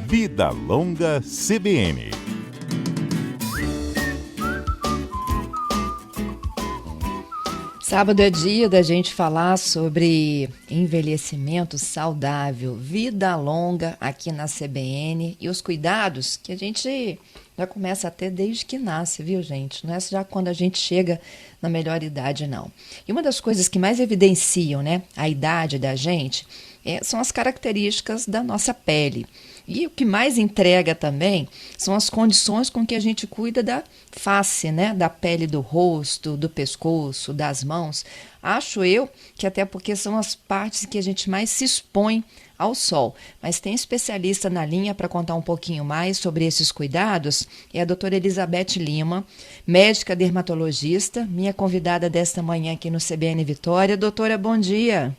Vida Longa CBN. Sábado é dia da gente falar sobre envelhecimento saudável, vida longa aqui na CBN e os cuidados que a gente já começa a ter desde que nasce, viu, gente? Não é já quando a gente chega na melhor idade, não. E uma das coisas que mais evidenciam, né, a idade da gente são as características da nossa pele. E o que mais entrega também são as condições com que a gente cuida da face, né? Da pele do rosto, do pescoço, das mãos. Acho eu que até porque são as partes que a gente mais se expõe ao sol. Mas tem especialista na linha para contar um pouquinho mais sobre esses cuidados. É a doutora Elizabeth Lima, médica dermatologista, minha convidada desta manhã aqui no CBN Vitória. Doutora, bom dia.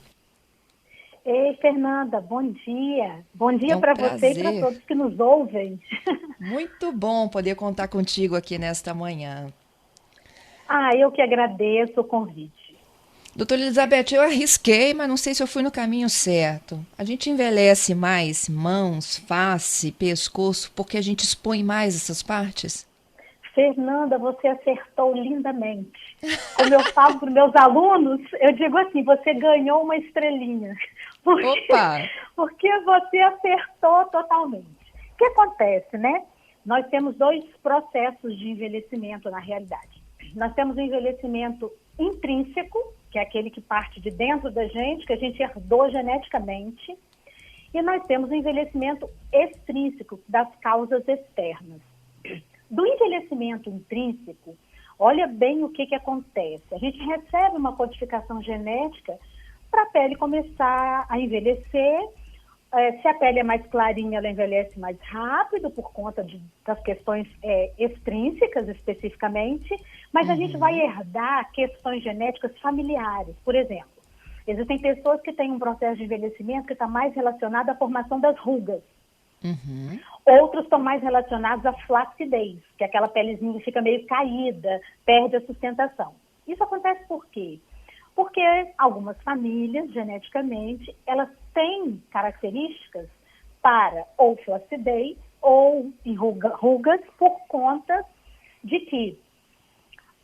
Ei, Fernanda, bom dia. Bom dia para você e para prazer. todos que nos ouvem. Muito bom poder contar contigo aqui nesta manhã. Eu que agradeço o convite. Doutora Elizabeth, eu arrisquei, mas não sei se eu fui no caminho certo. A gente envelhece mais mãos, face, pescoço, porque a gente expõe mais essas partes? Fernanda, você acertou lindamente. Como eu falo para os meus alunos, eu digo assim, você ganhou uma estrelinha. Opa! Porque você acertou totalmente. O que acontece, né? Nós temos dois processos de envelhecimento na realidade. Nós temos o envelhecimento intrínseco, que é aquele que parte de dentro da gente, que a gente herdou geneticamente. E nós temos o envelhecimento extrínseco, das causas externas. Do envelhecimento intrínseco, olha bem o que acontece. A gente recebe uma codificação genética para a pele começar a envelhecer. Se a pele é mais clarinha, ela envelhece mais rápido por conta das questões extrínsecas especificamente, mas a gente vai herdar questões genéticas familiares. Por exemplo, existem pessoas que têm um processo de envelhecimento que está mais relacionado à formação das rugas. Outros estão mais relacionados à flacidez, que é aquela pelezinha que fica meio caída, perde a sustentação. Isso acontece por quê? Porque algumas famílias, geneticamente, elas têm características para ou flacidez ou rugas por conta de que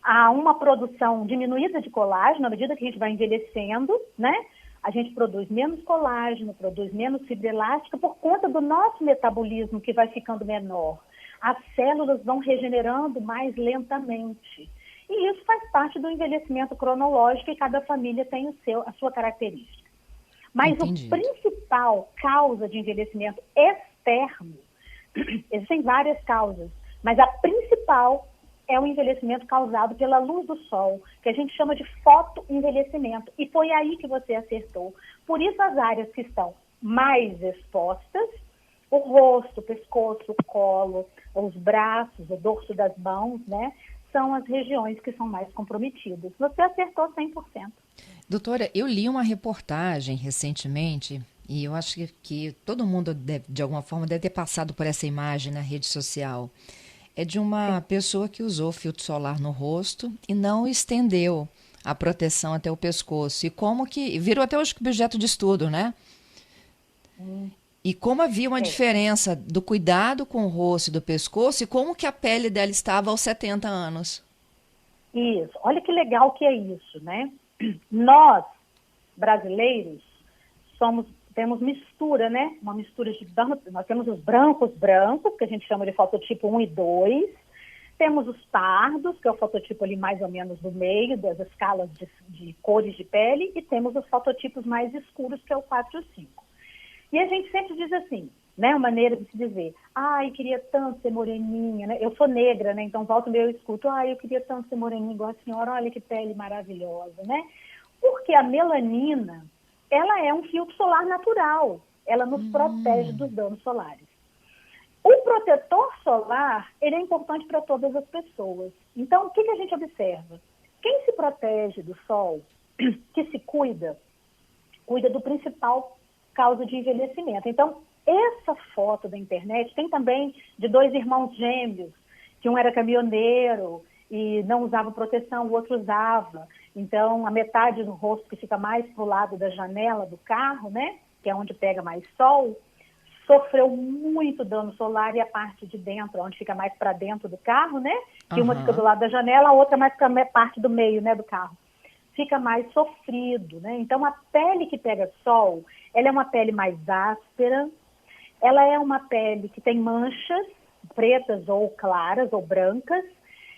há uma produção diminuída de colágeno à medida que a gente vai envelhecendo, né? A gente produz menos colágeno, produz menos fibra elástica por conta do nosso metabolismo que vai ficando menor. As células vão regenerando mais lentamente. E isso faz parte do envelhecimento cronológico e cada família tem a sua característica. Mas Entendi. o principal causa de envelhecimento externo, existem várias causas, mas a principal é o envelhecimento causado pela luz do sol, que a gente chama de fotoenvelhecimento. E foi aí que você acertou. Por isso, as áreas que estão mais expostas, o rosto, o pescoço, o colo, os braços, o dorso das mãos, né, são as regiões que são mais comprometidas. Você acertou 100%. Doutora, eu li uma reportagem recentemente e eu acho que todo mundo, de alguma forma, deve ter passado por essa imagem na rede social. É de uma pessoa que usou filtro solar no rosto e não estendeu a proteção até o pescoço. E como que... virou até hoje objeto de estudo, né? E como havia uma diferença do cuidado com o rosto e do pescoço e como que a pele dela estava aos 70 anos. Isso. Olha que legal que é isso, né? Nós, brasileiros, temos mistura, né? Uma mistura de... Nós temos os brancos, que a gente chama de fototipo 1 e 2. Temos os pardos, que é o fototipo ali mais ou menos do meio das escalas de cores de pele. E temos os fototipos mais escuros, que é o 4 e o 5. E a gente sempre diz assim, né? Uma maneira de se dizer, queria tanto ser moreninha, né? Eu sou negra, né? Então volta o meu escuto, eu queria tanto ser moreninha igual a senhora, olha que pele maravilhosa, né? Porque a melanina, ela é um filtro solar natural. Ela nos protege dos danos solares. O protetor solar, ele é importante para todas as pessoas. Então, o que a gente observa? Quem se protege do sol, que se cuida do principal causa de envelhecimento. Então, essa foto da internet tem também de dois irmãos gêmeos, que um era caminhoneiro e não usava proteção, o outro usava. Então, a metade do rosto que fica mais para o lado da janela do carro, né, que é onde pega mais sol, sofreu muito dano solar e a parte de dentro, onde fica mais para dentro do carro, né? Que uma fica do lado da janela, a outra mais para a parte do meio, né, do carro. Fica mais sofrido, né? Então, a pele que pega sol, ela é uma pele mais áspera, ela é uma pele que tem manchas pretas ou claras ou brancas,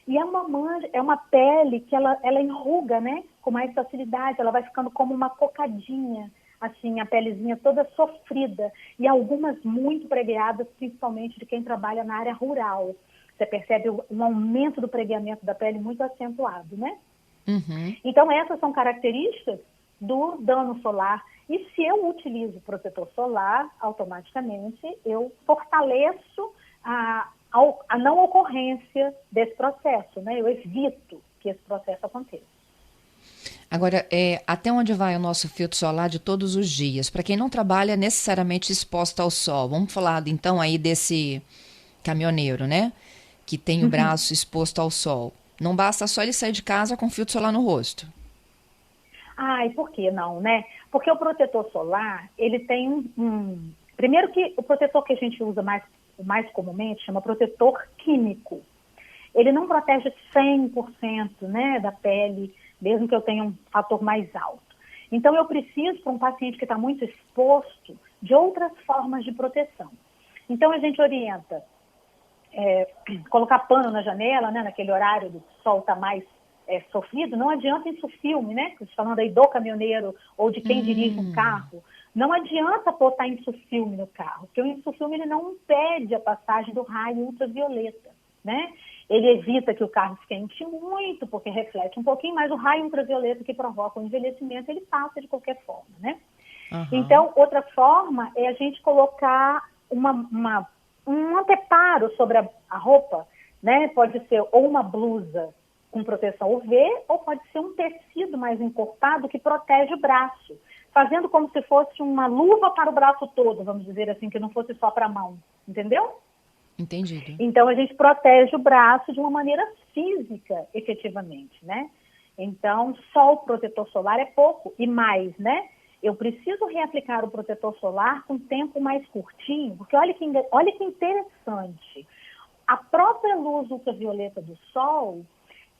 e é uma pele que ela enruga, né? Com mais facilidade, ela vai ficando como uma cocadinha, assim, a pelezinha toda sofrida, e algumas muito pregueadas, principalmente de quem trabalha na área rural. Você percebe um aumento do pregueamento da pele muito acentuado, né? Uhum. Então, essas são características do dano solar. E se eu utilizo protetor solar, automaticamente eu fortaleço a não ocorrência desse processo, né? Eu evito que esse processo aconteça. Agora, até onde vai o nosso filtro solar de todos os dias? Para quem não trabalha necessariamente exposto ao sol, vamos falar então aí desse caminhoneiro, né? Que tem o braço exposto ao sol. Não basta só ele sair de casa com filtro solar no rosto. E por que não, né? Porque o protetor solar, ele tem primeiro que o protetor que a gente usa mais comumente chama protetor químico. Ele não protege 100%, né, da pele, mesmo que eu tenha um fator mais alto. Então, eu preciso, para um paciente que está muito exposto, de outras formas de proteção. Então, a gente orienta colocar pano na janela, né, naquele horário do sol estar mais sofrido. Não adianta insufilme, né? Falando aí do caminhoneiro ou de quem dirige um carro. Não adianta botar insufilme no carro, porque o insufilme ele não impede a passagem do raio ultravioleta, né? Ele evita que o carro esquente muito, porque reflete um pouquinho, mas o raio ultravioleta que provoca o envelhecimento, ele passa de qualquer forma, né? Uhum. Então, outra forma é a gente colocar um anteparo sobre a roupa, né? Pode ser ou uma blusa com proteção UV, ou pode ser um tecido mais encorpado que protege o braço, fazendo como se fosse uma luva para o braço todo, vamos dizer assim, que não fosse só para a mão, entendeu? Entendido. Então, a gente protege o braço de uma maneira física, efetivamente, né? Então, só o protetor solar é pouco, e mais, né? Eu preciso reaplicar o protetor solar com tempo mais curtinho, porque olha que interessante. A própria luz ultravioleta do sol,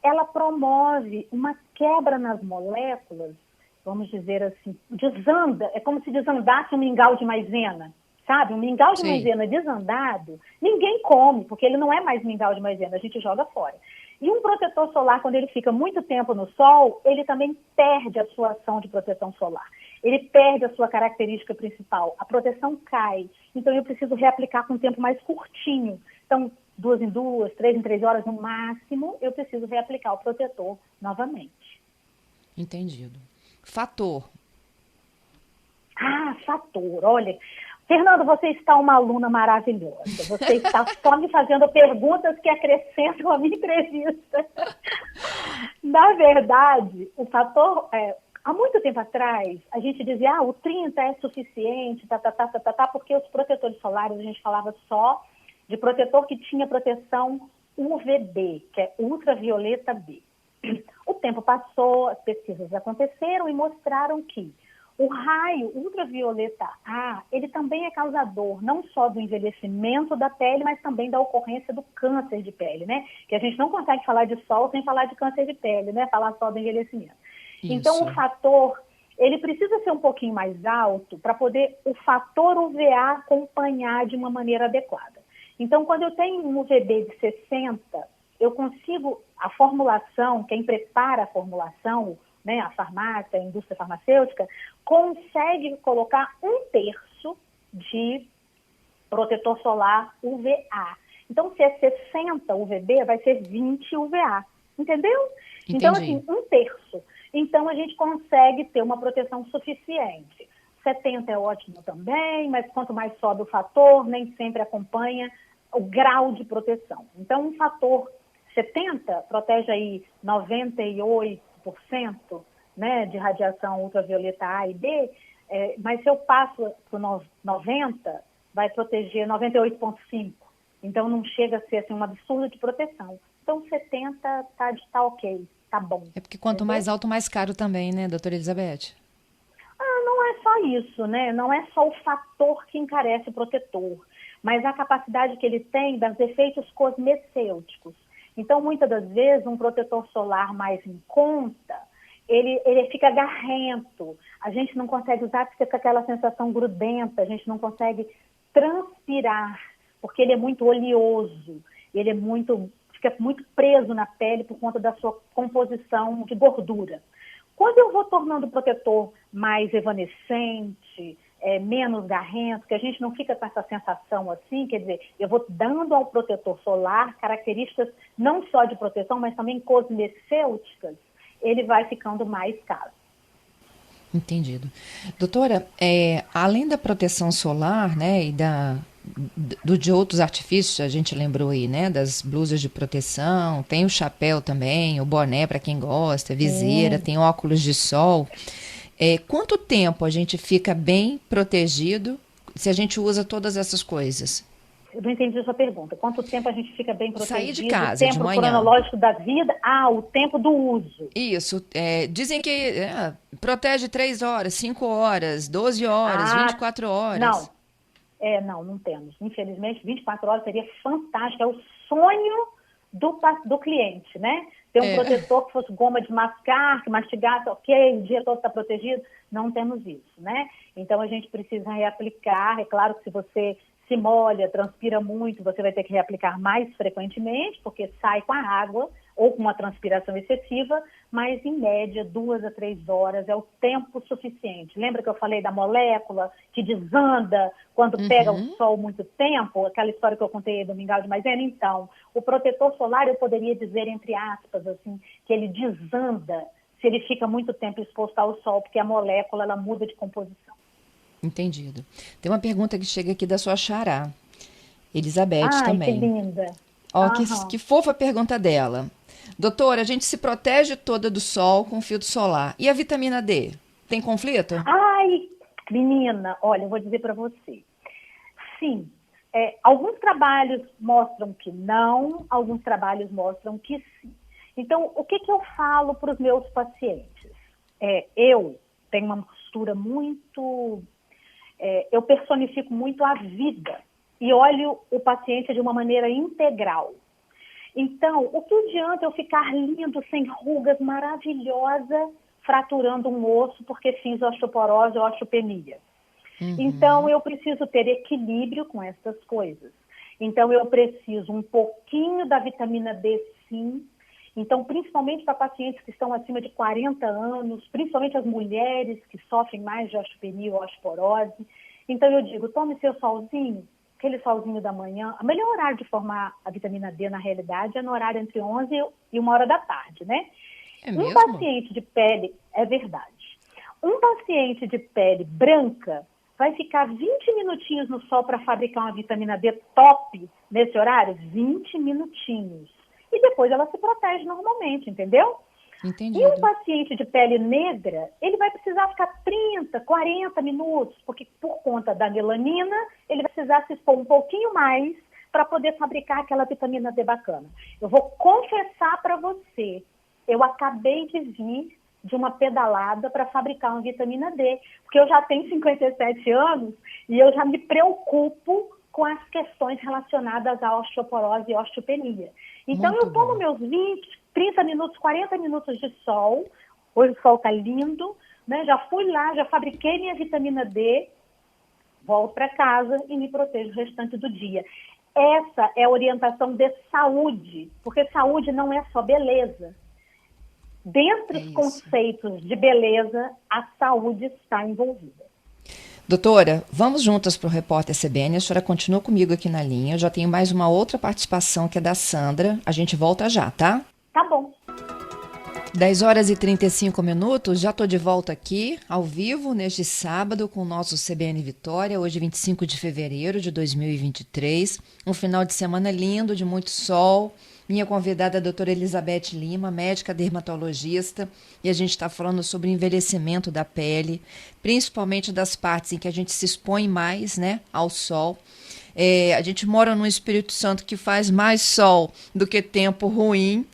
ela promove uma quebra nas moléculas, vamos dizer assim, desanda, é como se desandasse um mingau de maisena, sabe? Um mingau de maisena desandado, ninguém come, porque ele não é mais mingau de maisena, a gente joga fora. E um protetor solar, quando ele fica muito tempo no sol, ele também perde a sua ação de proteção solar. Ele perde a sua característica principal, a proteção cai. Então, eu preciso reaplicar com um tempo mais curtinho. Então, 2 em 2, 3 em 3 horas no máximo, eu preciso reaplicar o protetor novamente. Entendido. Fator. Fator. Olha, Fernando, você está uma aluna maravilhosa. Você está só me fazendo perguntas que acrescentam a minha entrevista. Na verdade, o fator... há muito tempo atrás, a gente dizia, o 30 é suficiente, porque os protetores solares, a gente falava só de protetor que tinha proteção UVB, que é ultravioleta B. O tempo passou, as pesquisas aconteceram e mostraram que o raio ultravioleta A, ele também é causador não só do envelhecimento da pele, mas também da ocorrência do câncer de pele, né? Que a gente não consegue falar de sol sem falar de câncer de pele, né? Falar só do envelhecimento. Isso. Então, o fator, ele precisa ser um pouquinho mais alto para poder o fator UVA acompanhar de uma maneira adequada. Então, quando eu tenho um UVB de 60, eu consigo, a formulação, quem prepara a formulação, né, a farmácia, a indústria farmacêutica, consegue colocar 1/3 de protetor solar UVA. Então, se é 60 UVB, vai ser 20 UVA. Entendeu? Entendi. Então, assim, 1/3. Então, a gente consegue ter uma proteção suficiente. 70 é ótimo também, mas quanto mais sobe o fator, nem sempre acompanha o grau de proteção. Então, um fator 70 protege aí 98%, né, de radiação ultravioleta A e B, mas se eu passo para 90, vai proteger 98,5%. Então, não chega a ser assim, um absurdo de proteção. Então, 70 tá ok, tá bom. É porque quanto mais alto, mais caro também, né, doutora Elizabeth? Não é só só isso, né? Não é só o fator que encarece o protetor, mas a capacidade que ele tem dos efeitos cosmecêuticos. Então, muitas das vezes, um protetor solar mais em conta, ele fica garrento, a gente não consegue usar porque fica aquela sensação grudenta, a gente não consegue transpirar, porque ele é muito oleoso, fica muito preso na pele por conta da sua composição de gordura. Quando eu vou tornando o protetor mais evanescente, menos garrento, que a gente não fica com essa sensação assim, quer dizer, eu vou dando ao protetor solar características não só de proteção, mas também cosmecêuticas, ele vai ficando mais caro. Entendido. Doutora, além da proteção solar, né, e de outros artifícios, a gente lembrou aí, né, das blusas de proteção, tem o chapéu também, o boné para quem gosta, viseira, tem óculos de sol. Quanto tempo a gente fica bem protegido se a gente usa todas essas coisas? Eu não entendi a sua pergunta. Quanto tempo a gente fica bem protegido? Sair de casa o tempo de manhã. cronológico da vida? O tempo do uso. Isso. Dizem que protege 3 horas, 5 horas, 12 horas, 24 horas. Não temos. Infelizmente, 24 horas seria fantástico. É o sonho do cliente, né? Ter um protetor que fosse goma de mascar, que mastigasse, ok, o dia todo está protegido. Não temos isso, né? Então, a gente precisa reaplicar. É claro que se você se molha, transpira muito, você vai ter que reaplicar mais frequentemente, porque sai com a água ou com uma transpiração excessiva, mas em média 2 a 3 horas é o tempo suficiente. Lembra que eu falei da molécula que desanda quando pega o sol muito tempo? Aquela história que eu contei do Mingau de Maisena? Então, o protetor solar eu poderia dizer, entre aspas, assim, que ele desanda se ele fica muito tempo exposto ao sol, porque a molécula ela muda de composição. Entendido. Tem uma pergunta que chega aqui da sua xará, Elizabeth também. Que linda. Que fofa a pergunta dela. Doutora, a gente se protege toda do sol com filtro solar. E a vitamina D? Tem conflito? Menina, olha, eu vou dizer para você. Sim. Alguns trabalhos mostram que não, alguns trabalhos mostram que sim. Então, o que eu falo para os meus pacientes? Eu tenho uma postura muito... eu personifico muito a vida e olho o paciente de uma maneira integral. Então, o que adianta eu ficar lindo, sem rugas, maravilhosa, fraturando um osso porque fiz osteoporose ou osteopenia? Então, eu preciso ter equilíbrio com essas coisas. Então, eu preciso um pouquinho da vitamina D, sim. Então, principalmente para pacientes que estão acima de 40 anos, principalmente as mulheres que sofrem mais de osteopenia ou osteoporose. Então, eu digo, tome seu solzinho, aquele solzinho da manhã. O melhor horário de formar a vitamina D, na realidade, é no horário entre 11 e 1 hora da tarde, né? mesmo? Um paciente de pele, é verdade. Um paciente de pele branca vai ficar 20 minutinhos no sol para fabricar uma vitamina D top nesse horário? 20 minutinhos. E depois ela se protege normalmente, entendeu? Entendido. E um paciente de pele negra, ele vai precisar ficar 30, 40 minutos, porque por conta da melanina, ele vai precisar se expor um pouquinho mais para poder fabricar aquela vitamina D bacana. Eu vou confessar para você, eu acabei de vir de uma pedalada para fabricar uma vitamina D, porque eu já tenho 57 anos e eu já me preocupo com as questões relacionadas à osteoporose e osteopenia. Então, eu tomo meus 20, 30 minutos, 40 minutos de sol. Hoje o sol está lindo, né? Já fui lá, já fabriquei minha vitamina D, volto para casa e me protejo o restante do dia. Essa é a orientação de saúde, porque saúde não é só beleza. Dentre os conceitos de beleza, a saúde está envolvida. Doutora, vamos juntas para o Repórter CBN. A senhora continua comigo aqui na linha. Eu já tenho mais uma outra participação que é da Sandra. A gente volta já, tá? Tá bom. 10 horas e 35 minutos. Já estou de volta aqui, ao vivo, neste sábado, com o nosso CBN Vitória. Hoje, 25 de fevereiro de 2023. Um final de semana lindo, de muito sol. Minha convidada é a doutora Elizabeth Lima, médica dermatologista, e a gente está falando sobre o envelhecimento da pele, principalmente das partes em que a gente se expõe mais, né, ao sol. A gente mora no Espírito Santo que faz mais sol do que tempo ruim.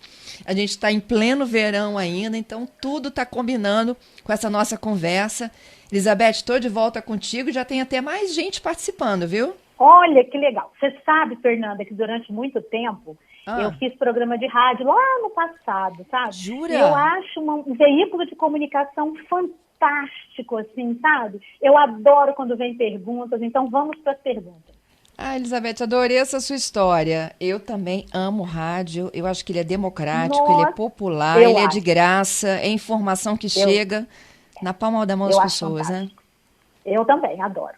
A gente está em pleno verão ainda, então tudo está combinando com essa nossa conversa. Elizabeth, estou de volta contigo, já tem até mais gente participando, viu? Olha que legal. Você sabe, Fernanda, que durante muito tempo eu Ah, fiz programa de rádio lá no passado, sabe? E eu jura? acho um veículo de comunicação fantástico, assim, sabe? Eu adoro quando vem perguntas, então vamos para as perguntas. Ah, Elizabeth, adorei essa sua história. Eu também amo rádio. Eu acho que ele é democrático, ele é Nossa, popular, eu ele é de acho, graça, é informação que eu, chega na palma da mão das eu acho pessoas, né? fantástico. Eu também adoro.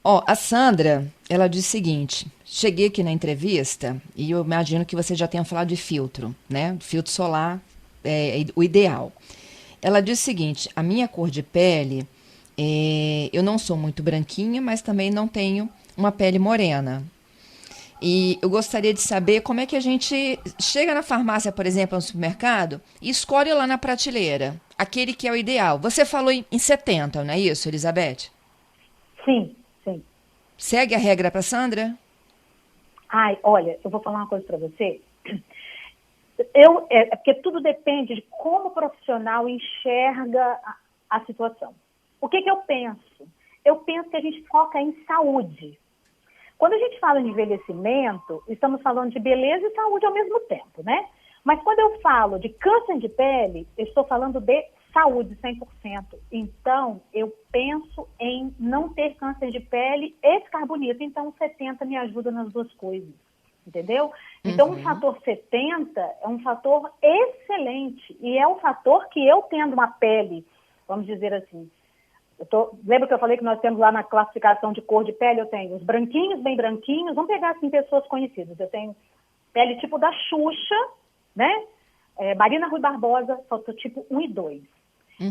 Ó, a Sandra, ela diz o seguinte: cheguei aqui na entrevista e eu imagino que você já tenha falado de filtro, né? Filtro solar é o ideal. Ela diz o seguinte: a minha cor de pele, eu não sou muito branquinha, mas também não tenho uma pele morena. E eu gostaria de saber como é que a gente chega na farmácia, por exemplo, no supermercado, e escolhe lá na prateleira aquele que é o ideal. Você falou em 70, não é isso, Elizabeth? Sim, sim. Segue a regra para Sandra? Ai, olha, eu vou falar uma coisa para você. É porque tudo depende de como o profissional enxerga a situação. O que eu penso? Eu penso que a gente foca em saúde. Quando a gente fala de envelhecimento, estamos falando de beleza e saúde ao mesmo tempo, né? Mas quando eu falo de câncer de pele, eu estou falando de saúde 100%. Então, eu penso em não ter câncer de pele e ficar bonita. Então, o 70 me ajuda nas duas coisas, entendeu? Então, o Uhum. fator 70 é um fator excelente e é um fator que eu tendo uma pele, vamos dizer assim, lembra que eu falei que nós temos lá na classificação de cor de pele, eu tenho os branquinhos, bem branquinhos, vamos pegar assim pessoas conhecidas. Eu tenho pele tipo da Xuxa, né? Marina Rui Barbosa, fototipo 1 e 2.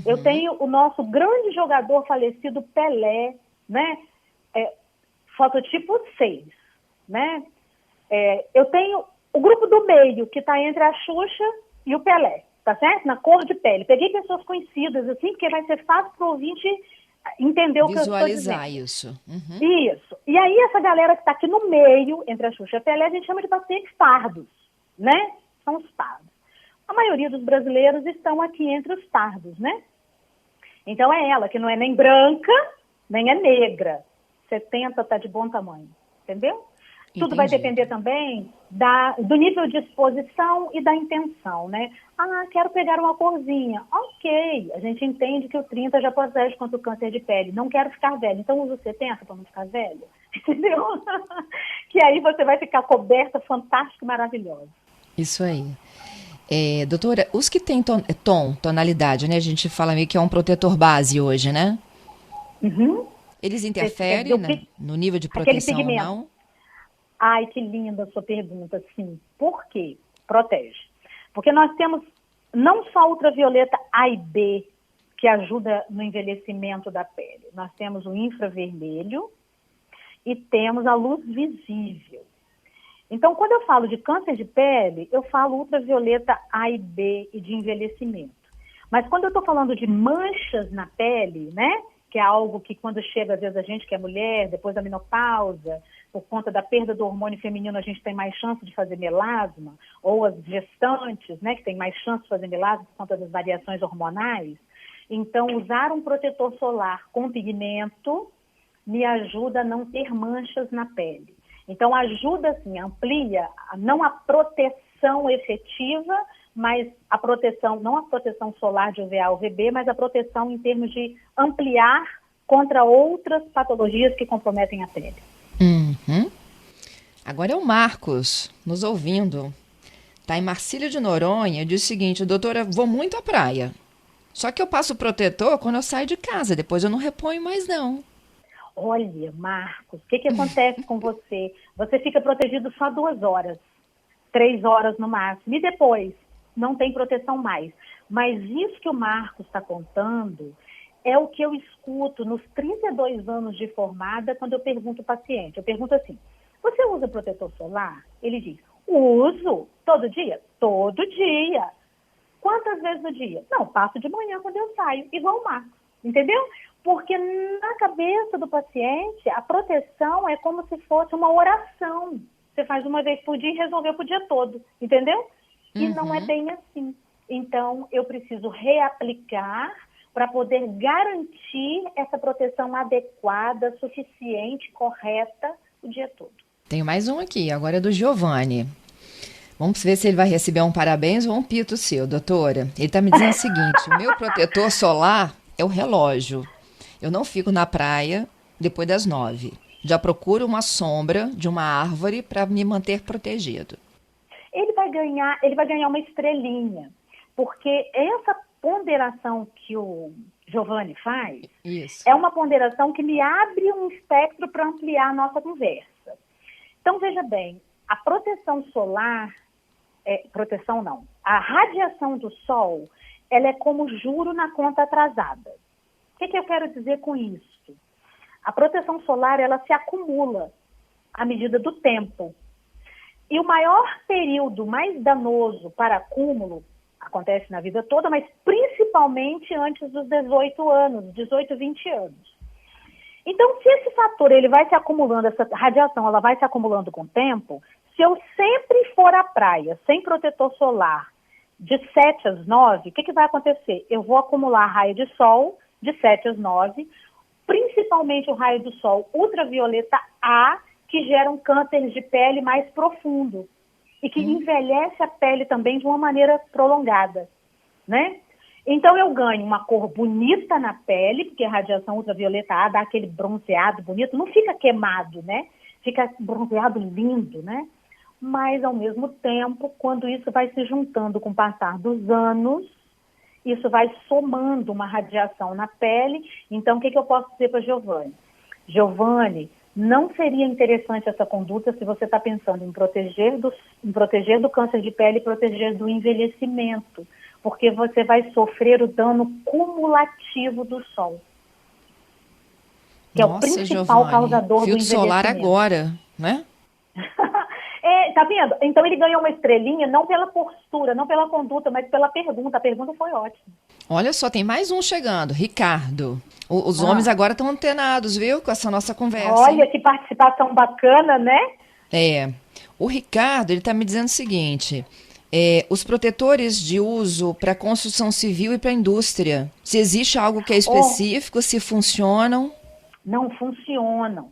Eu Uhum. tenho o nosso grande jogador falecido Pelé, né? Fototipo 6, né? Eu tenho o grupo do meio, que está entre a Xuxa e o Pelé, tá certo? Na cor de pele. Peguei pessoas conhecidas, assim, porque vai ser fácil para o ouvinte entender o que eu estou Visualizar dizendo. isso. Uhum. Isso. E aí, essa galera que está aqui no meio, entre a Xuxa e a Pelé, a gente chama de pacientes pardos, né? São os pardos. A maioria dos brasileiros estão aqui entre os pardos, né? Então, é ela, que não é nem branca, nem é negra. 70 está de bom tamanho, entendeu? Tudo vai Entendido. depender também do nível de exposição e da intenção, né? Ah, quero pegar uma corzinha. Ok, a gente entende que o 30 já protege contra o câncer de pele. Não quero ficar velho, então usa o 70 para não ficar velho. Entendeu? Que aí você vai ficar coberta, fantástica e maravilhosa. Isso aí. Doutora, os que têm tonalidade, né? A gente fala meio que é um protetor base hoje, né? Uhum. Eles Você quer dizer interferem o no nível de aquele proteção ou pigmento. não? Ai, que linda a sua pergunta, sim. Por quê? Protege. Porque nós temos não só a ultravioleta A e B, que ajuda no envelhecimento da pele. Nós temos o infravermelho e temos a luz visível. Então, quando eu falo de câncer de pele, eu falo ultravioleta A e B e de envelhecimento. Mas quando eu estou falando de manchas na pele, né? Que é algo que quando chega, às vezes, a gente que é mulher, depois da menopausa, por conta da perda do hormônio feminino, a gente tem mais chance de fazer melasma, ou as gestantes, né, que tem mais chance de fazer melasma por conta das variações hormonais. Então, usar um protetor solar com pigmento me ajuda a não ter manchas na pele. Então, ajuda, assim, amplia, não a proteção efetiva, mas a proteção, não a proteção solar de UVA, UVB, mas a proteção em termos de ampliar contra outras patologias que comprometem a pele. Uhum. Agora é o Marcos, nos ouvindo. Tá em Marcílio de Noronha, diz o seguinte: doutora, vou muito à praia. Só que eu passo protetor quando eu saio de casa, depois eu não reponho mais não. Olha, Marcos, o que acontece com você? Você fica protegido só 2 horas, 3 horas no máximo, e depois não tem proteção mais. Mas isso que o Marcos está contando é o que eu escuto nos 32 anos de formada quando eu pergunto ao paciente. Eu pergunto assim, você usa protetor solar? Ele diz, uso. Todo dia? Todo dia. Quantas vezes no dia? Não, passo de manhã quando eu saio, igual o Marcos, entendeu? Porque na cabeça do paciente, a proteção é como se fosse uma oração. Você faz uma vez por dia e resolveu pro dia todo, entendeu? E não é Uhum. bem assim. Então, eu preciso reaplicar para poder garantir essa proteção adequada, suficiente, correta o dia todo. Tenho mais um aqui, agora é do Giovanni. Vamos ver se ele vai receber um parabéns ou um pito seu, doutora. Ele está me dizendo o seguinte, o meu protetor solar é o relógio. Eu não fico na praia depois das 9. Já procuro uma sombra de uma árvore para me manter protegido. Ele vai ganhar uma estrelinha, porque essa ponderação que o Giovanni faz é uma ponderação que me abre um espectro para ampliar a nossa conversa. Então, veja bem, a proteção solar, a radiação do sol, ela é como juro na conta atrasada. O que eu quero dizer com isso? A proteção solar, ela se acumula à medida do tempo. E o maior período mais danoso para acúmulo acontece na vida toda, mas principalmente antes dos 18 anos, 18, 20 anos. Então, se esse fator ele vai se acumulando, essa radiação ela vai se acumulando com o tempo, se eu sempre for à praia sem protetor solar de 7 às 9, o que vai acontecer? Eu vou acumular raio de sol de 7 às 9, principalmente o raio do sol ultravioleta A, que gera um câncer de pele mais profundo e que envelhece a pele também de uma maneira prolongada, né? Então, eu ganho uma cor bonita na pele, porque a radiação ultravioleta A dá aquele bronzeado bonito, não fica queimado, né? Fica bronzeado lindo, né? Mas, ao mesmo tempo, quando isso vai se juntando com o passar dos anos, isso vai somando uma radiação na pele. Então, o que eu posso dizer para Giovanni? Giovanni, não seria interessante essa conduta se você está pensando em proteger do câncer de pele e proteger do envelhecimento, porque você vai sofrer o dano cumulativo do sol, que Nossa, é o principal Giovanni, causador do filtro envelhecimento. solar agora, né? Tá vendo? Então ele ganhou uma estrelinha não pela postura, não pela conduta, mas pela pergunta. A pergunta foi ótima. Olha só, tem mais um chegando, Ricardo. Os homens agora estão antenados, viu, com essa nossa conversa. Olha, hein? que participação bacana, né? O Ricardo, ele está me dizendo o seguinte, os protetores de uso para construção civil e para indústria, se existe algo que é específico, se funcionam? Não funcionam.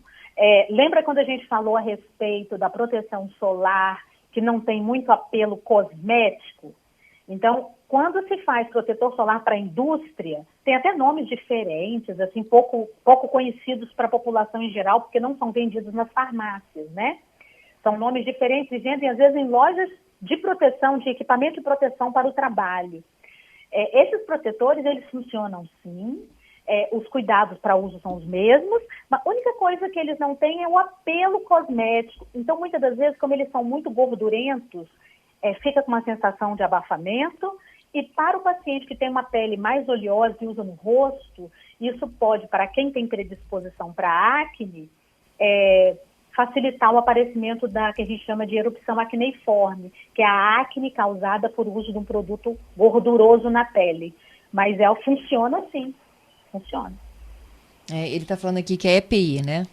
Lembra quando a gente falou a respeito da proteção solar, que não tem muito apelo cosmético? Então, quando se faz protetor solar para a indústria, tem até nomes diferentes, assim, pouco conhecidos para a população em geral, porque não são vendidos nas farmácias, né? São nomes diferentes e vendem, às vezes, em lojas de proteção, de equipamento de proteção para o trabalho. Esses protetores, eles funcionam sim, os cuidados para uso são os mesmos, mas a única coisa que eles não têm é o apelo cosmético. Então, muitas das vezes, como eles são muito gordurentos, fica com uma sensação de abafamento, e para o paciente que tem uma pele mais oleosa e usa no rosto, isso pode, para quem tem predisposição para acne, facilitar o aparecimento da que a gente chama de erupção acneiforme, que é a acne causada por uso de um produto gorduroso na pele. Mas funciona sim, funciona. Ele está falando aqui que é EPI, né?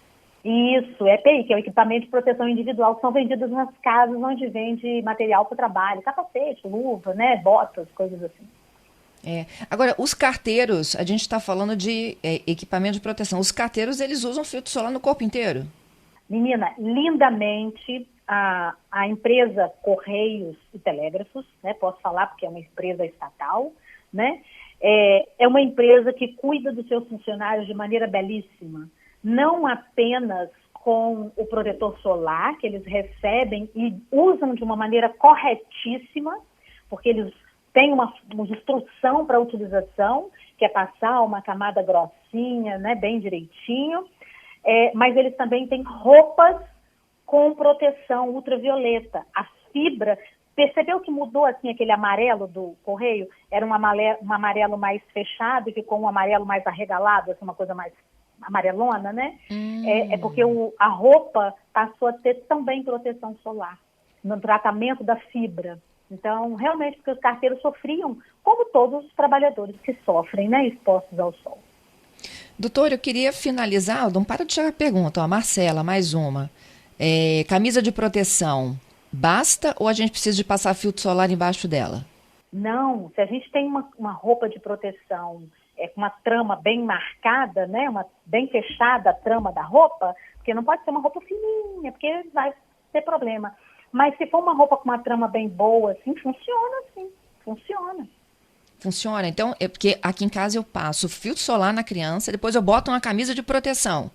Isso, EPI, que é o equipamento de proteção individual, que são vendidos nas casas onde vende material para o trabalho, capacete, luva, né, botas, coisas assim. Agora, os carteiros, a gente está falando de equipamento de proteção. Os carteiros, eles usam filtro solar no corpo inteiro? Menina, lindamente, a empresa Correios e Telégrafos, né, posso falar porque é uma empresa estatal, né, é uma empresa que cuida dos seus funcionários de maneira belíssima, não apenas com o protetor solar, que eles recebem e usam de uma maneira corretíssima, porque eles têm uma instrução para a utilização, que é passar uma camada grossinha, né, bem direitinho, mas eles também têm roupas com proteção ultravioleta. A fibra, percebeu que mudou assim aquele amarelo do correio? Era um amarelo mais fechado e ficou um amarelo mais arregalado, assim, uma coisa mais amarelona, né? Porque a roupa passou a ter também proteção solar no tratamento da fibra. Então, realmente, porque os carteiros sofriam, como todos os trabalhadores que sofrem, né, expostos ao sol. Doutor, eu queria finalizar, não para de chegar a pergunta, a Marcela, mais uma. Camisa de proteção, basta ou a gente precisa de passar filtro solar embaixo dela? Não, se a gente tem uma roupa de proteção com uma trama bem marcada, né? Bem fechada a trama da roupa, porque não pode ser uma roupa fininha, porque vai ter problema. Mas se for uma roupa com uma trama bem boa, assim, funciona, sim, funciona. Funciona? Então, é porque aqui em casa eu passo filtro solar na criança, depois eu boto uma camisa de proteção.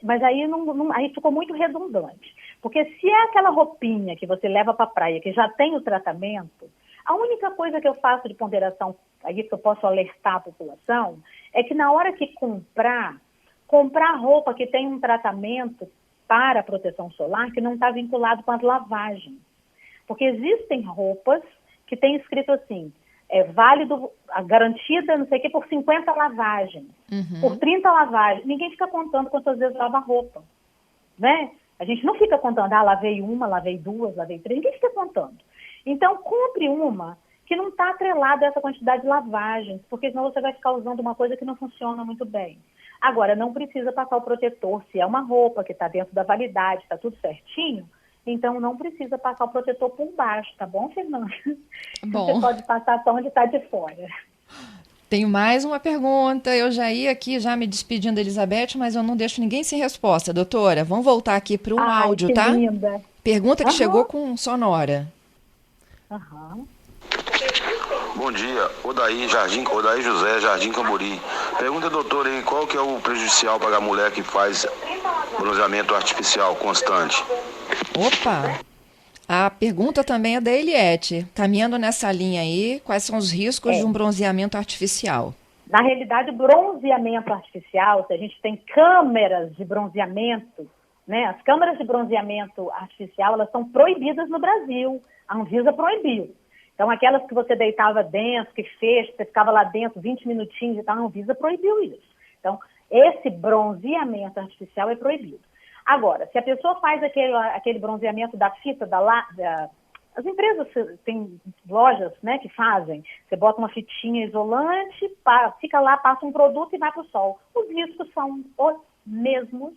Mas aí, aí ficou muito redundante. Porque se é aquela roupinha que você leva para a praia, que já tem o tratamento, a única coisa que eu faço de ponderação, aí que eu posso alertar a população, é que na hora que comprar roupa que tem um tratamento para a proteção solar que não está vinculado com as lavagens. Porque existem roupas que tem escrito assim, válido, garantida, não sei o que, por 50 lavagens, por 30 lavagens. Ninguém fica contando quantas vezes lava a roupa, né? A gente não fica contando, lavei uma, lavei duas, lavei três, ninguém fica contando. Então, compre uma que não está atrelada a essa quantidade de lavagens, porque senão você vai ficar usando uma coisa que não funciona muito bem. Agora, não precisa passar o protetor, se é uma roupa que está dentro da validade, está tudo certinho, então não precisa passar o protetor por baixo, tá bom, Fernanda? Bom. Você pode passar só onde está de fora. Tenho mais uma pergunta. Eu já ia aqui, já me despedindo da Elizabeth, mas eu não deixo ninguém sem resposta. Doutora, vamos voltar aqui para um áudio, que tá? Linda. Pergunta que chegou com sonora. Bom dia, Odaí José, Jardim Camburi. Pergunta, doutora, aí, qual que é o prejudicial para a mulher que faz bronzeamento artificial constante? Opa! A pergunta também é da Eliette. Caminhando nessa linha aí, quais são os riscos de um bronzeamento artificial? Na realidade, o bronzeamento artificial, se a gente tem câmeras de bronzeamento, né? As câmeras de bronzeamento artificial, elas são proibidas no Brasil. A Anvisa proibiu. Então, aquelas que você deitava dentro, que fecha, você ficava lá dentro 20 minutinhos e tal, a Anvisa proibiu isso. Então, esse bronzeamento artificial é proibido. Agora, se a pessoa faz aquele bronzeamento da fita, as empresas têm lojas, né, que fazem, você bota uma fitinha isolante, fica lá, passa um produto e vai para o sol. Os riscos são os mesmos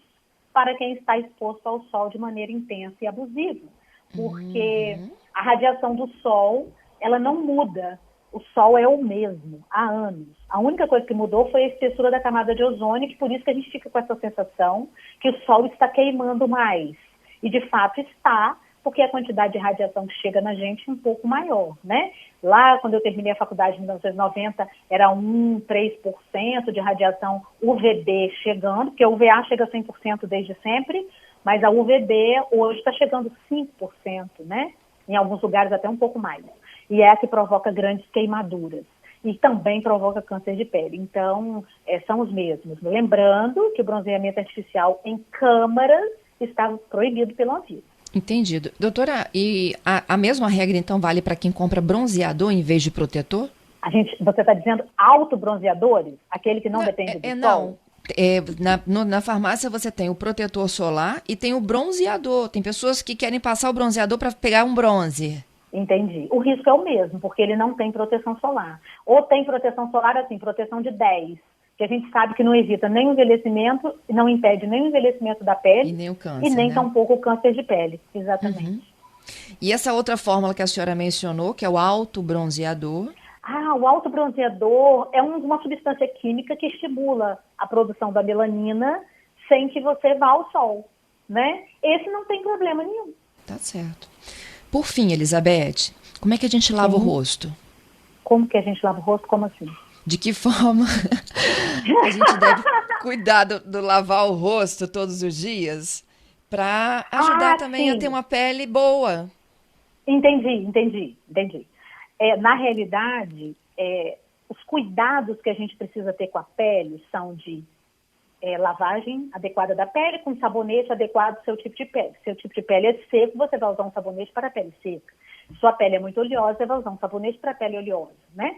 para quem está exposto ao sol de maneira intensa e abusiva. Porque a radiação do sol, ela não muda. O sol é o mesmo há anos. A única coisa que mudou foi a espessura da camada de ozônio, que por isso que a gente fica com essa sensação que o sol está queimando mais. E de fato está, porque a quantidade de radiação que chega na gente é um pouco maior, né? Lá, quando eu terminei a faculdade em 1990, era 3% de radiação UVB chegando, porque a UVA chega a 100% desde sempre, mas a UVB hoje está chegando 5%, né? Em alguns lugares até um pouco mais. E é a que provoca grandes queimaduras. E também provoca câncer de pele. Então, são os mesmos. Lembrando que o bronzeamento artificial em câmaras está proibido pela Anvisa. Entendido. Doutora, e a mesma regra, então, vale para quem compra bronzeador em vez de protetor? Você está dizendo autobronzeadores? Aquele que não depende do sol? Não. Na farmácia você tem o protetor solar e tem o bronzeador. Tem pessoas que querem passar o bronzeador para pegar um bronze. Entendi. O risco é o mesmo, porque ele não tem proteção solar. Ou tem proteção solar, assim, proteção de 10, que a gente sabe que não evita nem o envelhecimento, não impede nem o envelhecimento da pele, e nem o câncer, e nem né? tampouco o câncer de pele. Exatamente. E essa outra fórmula que a senhora mencionou, que é o autobronzeador? O autobronzeador é uma substância química que estimula a produção da melanina sem que você vá ao sol, né? Esse não tem problema nenhum. Tá certo. Por fim, Elizabeth, como é que a gente lava o rosto? Como que a gente lava o rosto? Como assim? De que forma a gente deve cuidar do lavar o rosto todos os dias para ajudar também a ter uma pele boa? Entendi. Na realidade, os cuidados que a gente precisa ter com a pele são de lavagem adequada da pele, com sabonete adequado ao seu tipo de pele. Se seu tipo de pele é seco, você vai usar um sabonete para a pele seca. Se sua pele é muito oleosa, você vai usar um sabonete para a pele oleosa, né?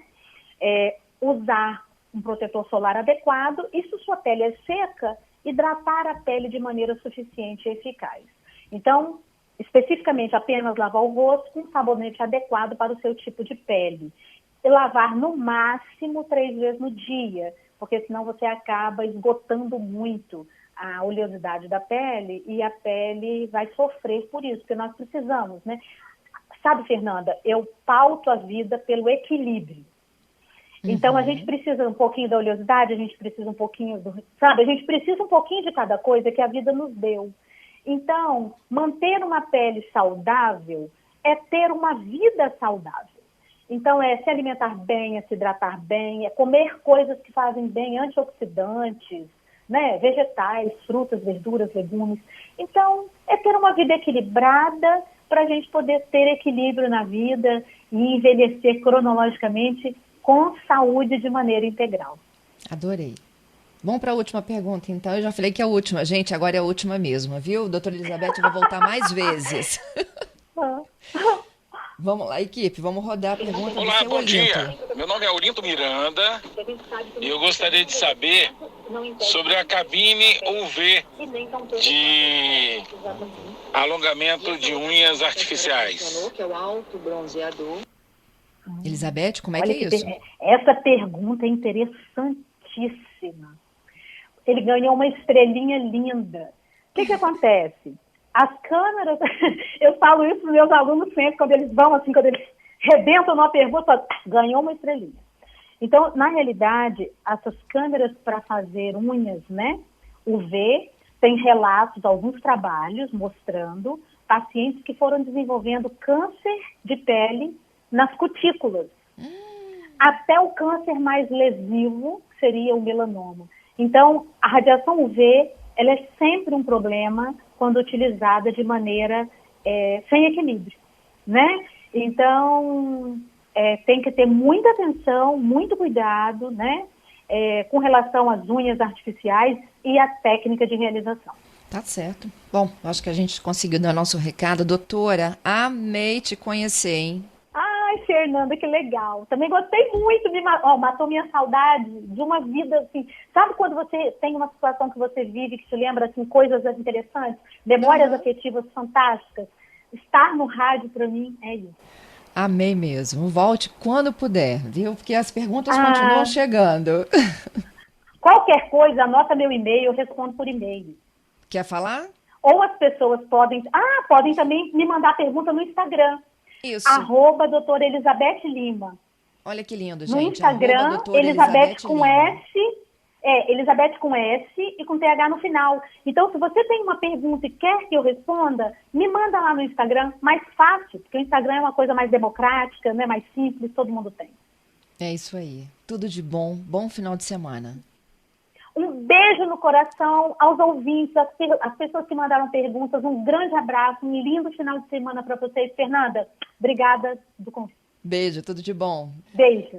Usar um protetor solar adequado e, se sua pele é seca, hidratar a pele de maneira suficiente e eficaz. Então, especificamente, apenas lavar o rosto com um sabonete adequado para o seu tipo de pele. E lavar no máximo 3 vezes no dia, porque senão você acaba esgotando muito a oleosidade da pele e a pele vai sofrer por isso, porque nós precisamos, né? Sabe, Fernanda, eu pauto a vida pelo equilíbrio. Então, a gente precisa um pouquinho da oleosidade, a gente precisa um pouquinho sabe? A gente precisa um pouquinho de cada coisa que a vida nos deu. Então, manter uma pele saudável é ter uma vida saudável. Então, é se alimentar bem, é se hidratar bem, é comer coisas que fazem bem, antioxidantes, né? Vegetais, frutas, verduras, legumes. Então, é ter uma vida equilibrada para a gente poder ter equilíbrio na vida e envelhecer cronologicamente com saúde de maneira integral. Adorei. Vamos para a última pergunta, então. Eu já falei que é a última. Gente, agora é a última mesmo, viu? Doutora Elizabeth, eu vou voltar mais vezes. Vamos lá, equipe, vamos rodar a pergunta do Olá, seu bom Olinto. dia. Meu nome é Olinto Miranda e eu gostaria de saber sobre a cabine UV de alongamento de unhas artificiais. Elizabeth, como é Olha que é isso? Essa pergunta é interessantíssima. Ele ganhou uma estrelinha linda. O que acontece? As câmeras, eu falo isso para os meus alunos sempre, quando eles vão, assim, quando eles rebentam numa pergunta, ganhou uma estrelinha. Então, na realidade, essas câmeras para fazer unhas, né, UV, tem relatos, alguns trabalhos mostrando pacientes que foram desenvolvendo câncer de pele nas cutículas. Até o câncer mais lesivo seria o melanoma. Então, a radiação UV, ela é sempre um problema quando utilizada de maneira sem equilíbrio, né? Então, tem que ter muita atenção, muito cuidado, né? Com relação às unhas artificiais e à técnica de realização. Tá certo. Bom, acho que a gente conseguiu dar nosso recado. Doutora, amei te conhecer, hein? Ai, Fernanda, que legal. Também gostei muito, matou minha saudade de uma vida assim. Sabe quando você tem uma situação que você vive que te lembra assim, coisas interessantes, memórias afetivas fantásticas? Estar no rádio, para mim, é isso. Amei mesmo. Volte quando puder, viu? Porque as perguntas continuam chegando. Qualquer coisa, anota meu e-mail, eu respondo por e-mail. Quer falar? Ou as pessoas podem também me mandar pergunta no Instagram. Isso. @doutora Elizabeth Lima. Olha que lindo, No gente. Instagram, Elizabeth com S, Elizabeth com S e com TH no final. Então, se você tem uma pergunta e quer que eu responda, me manda lá no Instagram, mais fácil, porque o Instagram é uma coisa mais democrática, né, mais simples, todo mundo tem. É isso aí. Tudo de bom. Bom final de semana. Um beijo no coração aos ouvintes, às pessoas que mandaram perguntas. Um grande abraço, um lindo final de semana para vocês. Fernanda, obrigada do convite. Beijo, tudo de bom. Beijo.